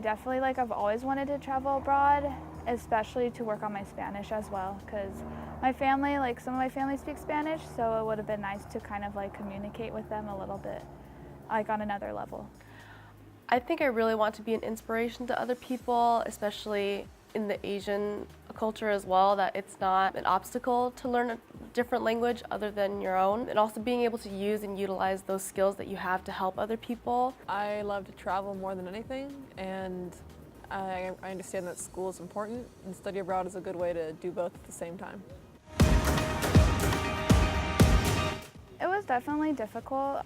definitely I've always wanted to travel abroad, especially to work on my Spanish as well, because my family, some of my family speaks Spanish, so it would have been nice to kind of communicate with them a little bit, on another level. I think I really want to be an inspiration to other people, especially in the Asian culture as well, that it's not an obstacle to learn a different language other than your own, and also being able to use and utilize those skills that you have to help other people. I love to travel more than anything, and I understand that school is important, and study abroad is a good way to do both at the same time. It was definitely difficult.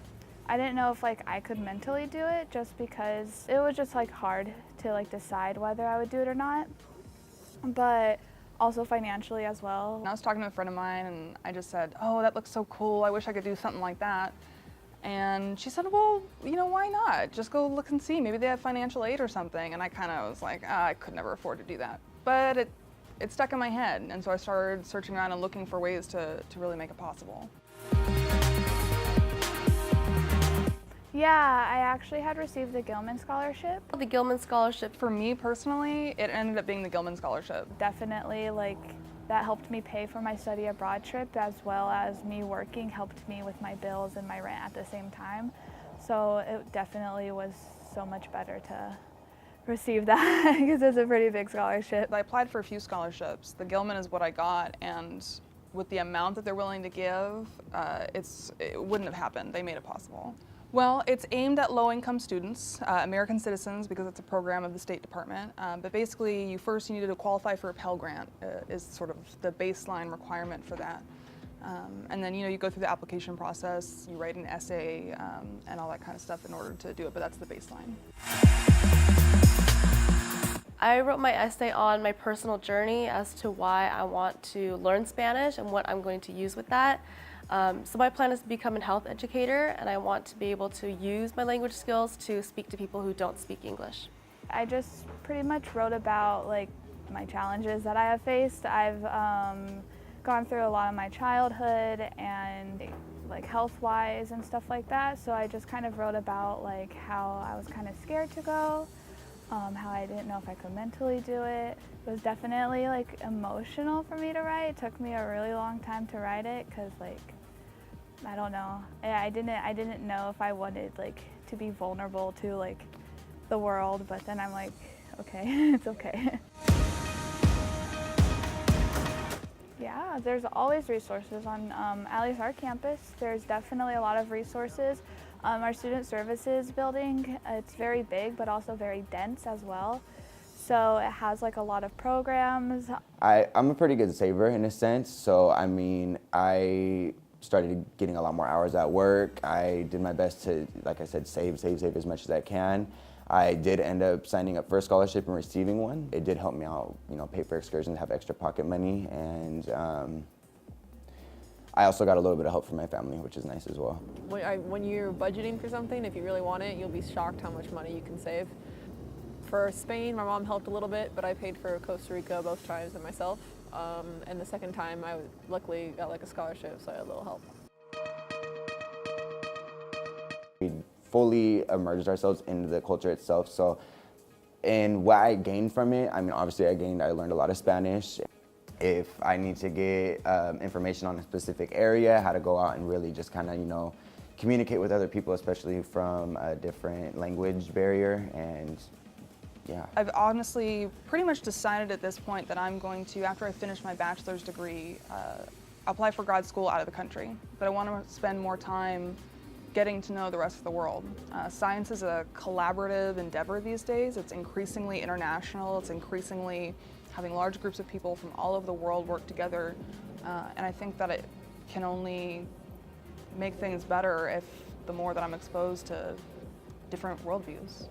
I didn't know if I could mentally do it, just because it was just hard to decide whether I would do it or not, but also financially as well. I was talking to a friend of mine and I just said, oh, that looks so cool, I wish I could do something like that. And she said, well, why not? Just go look and see, maybe they have financial aid or something. And I kind of was like, I could never afford to do that. But it stuck in my head, and so I started searching around and looking for ways to really make it possible. Yeah, I actually had received the Gilman scholarship. The Gilman scholarship. For me personally, it ended up being the Gilman scholarship. Definitely, that helped me pay for my study abroad trip, as well as me working helped me with my bills and my rent at the same time. So it definitely was so much better to receive that because it's a pretty big scholarship. I applied for a few scholarships. The Gilman is what I got, and with the amount that they're willing to give, it wouldn't have happened. They made it possible. Well, it's aimed at low-income students, American citizens, because it's a program of the State Department. But basically, you need to qualify for a Pell Grant, is sort of the baseline requirement for that. And then, you go through the application process, you write an essay, and all that kind of stuff in order to do it, but that's the baseline. I wrote my essay on my personal journey as to why I want to learn Spanish and what I'm going to use with that. So my plan is to become a health educator, and I want to be able to use my language skills to speak to people who don't speak English. I just pretty much wrote about my challenges that I have faced. I've gone through a lot of my childhood and health-wise and stuff like that, so I just kind of wrote about how I was kind of scared to go, how I didn't know if I could mentally do it. It was definitely emotional for me to write. It took me a really long time to write it because I don't know. I didn't know if I wanted to be vulnerable to the world, but then I'm like, okay, it's okay. Yeah, there's always resources on at least our campus. There's definitely a lot of resources. Our student services building, it's very big but also very dense as well. So it has a lot of programs. I'm a pretty good saver in a sense, so I started getting a lot more hours at work. I did my best to, like I said, save as much as I can. I did end up signing up for a scholarship and receiving one. It did help me out, pay for excursions, have extra pocket money, and I also got a little bit of help from my family, which is nice as well. When you're budgeting for something, if you really want it, you'll be shocked how much money you can save. For Spain, my mom helped a little bit, but I paid for Costa Rica both times and myself. And the second time, I luckily got a scholarship, so I had a little help. We fully immersed ourselves into the culture itself. So, and what I gained from it, obviously I learned a lot of Spanish. If I need to get information on a specific area, how to go out and really just kind of, communicate with other people, especially from a different language barrier, and yeah. I've honestly pretty much decided at this point that I'm going to, after I finish my bachelor's degree, apply for grad school out of the country. But I want to spend more time getting to know the rest of the world. Science is a collaborative endeavor these days. It's increasingly international. It's increasingly having large groups of people from all over the world work together. And I think that it can only make things better if the more that I'm exposed to different worldviews.